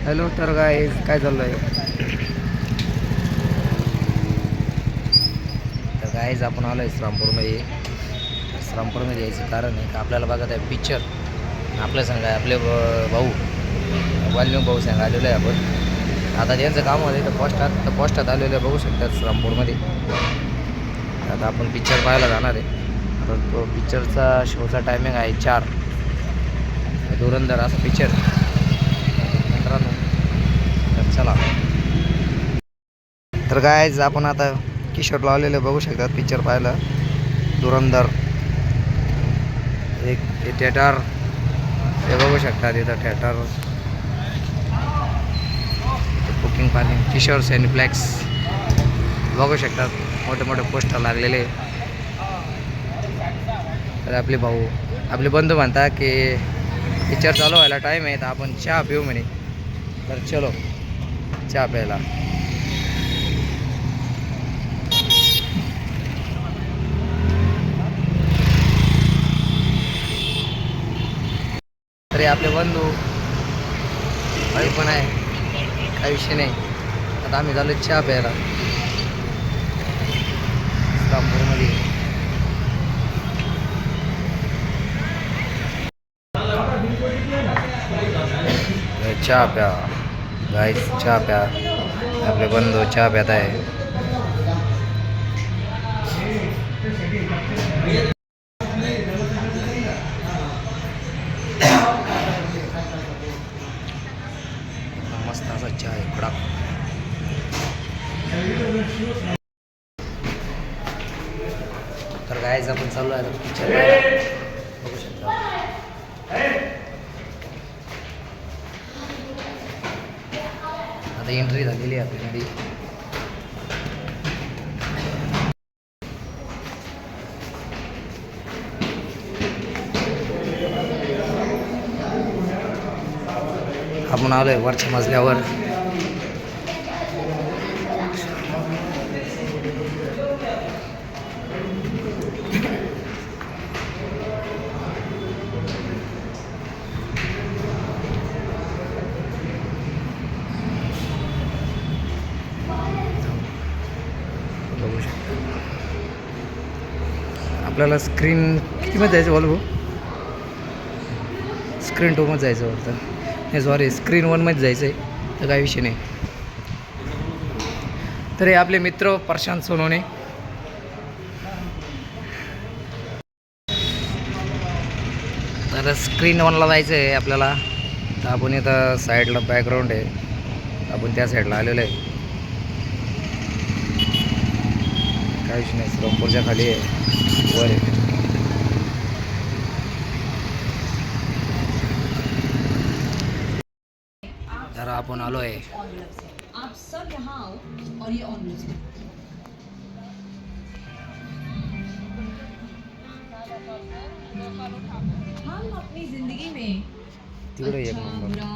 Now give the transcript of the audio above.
Hello. तर काय चाललं आहे? तर गाईज आपण आलो आहे श्रामपूरमध्ये. श्रामपूरमध्ये यायचं कारण आहे का आपल्याला बघत आहे पिक्चर. आपल्या संघ आहे आपले भाऊ वाल्मिक भाऊ संघ आलेलो आहे आपण. आता त्यांचं काम होतं तर पोस्टात आलेलं आहे बघू शकतात श्रामपूरमध्ये. आता आपण पिक्चर पाहायला जाणार आहे. आता तो पिक्चरचा शोचा टायमिंग आहे 4. धुरंधर असा पिक्चर मित्रांनो. तर चला. तर गाईज आपण आता किशोरला आलेले बघू शकतात पिक्चर पाहायला धुरंधर. एक थिएटर हे बघू शकतात इथं थिएटर. बुकिंग पाणी किशोर सिनेप्लेक्स बघू शकतात. मोठे मोठे पोस्टर लागलेले. तर आपले बंधू म्हणतात की पिक्चर चालू व्हायला टाईम आहे तर आपण चहा पिऊ म्हणे. तर चलो चहा प्यायला. तरी आपले बंधू काही पण आहे काही विषय नाही. आता आम्ही झालो चहा प्यायला श्रामपूरमध्ये. चहा प्या गाईस चहा प्या. आपले बंधू चहा प्यात आहे. मस्त असा चहा आहे कडक. तर गाईज आपण चालू आहे पिक्चर बघू शकता. आता एंट्री झालेली आहे आपल्यामध्ये. आपण आलोय वरच्या मजल्यावर. बघू शकता आपल्याला स्क्रीन कितीमध्ये जायचं बोल भाऊ. स्क्रीन 2 मध्ये जायचं होतं. नाही सॉरी स्क्रीन 1 मध्ये जायचं आहे. तर काही विषय नाही. तर हे आपले मित्र प्रशांत सोनवणे. तर स्क्रीन 1ला जायचं आहे आपल्याला. तर आपण इथं साईडला बॅकग्राऊंड आहे आपण त्या साईडला आलेलो आहे. काही विषय नाही. श्रामपूरच्या खाली आहे वर आहे. तर आपण आलो आहे. आप सब यहाँ आओ और ये ऑन लीजिए. हम अपनी जिंदगी में तिकडे एक अच्छा नंबर. बुरा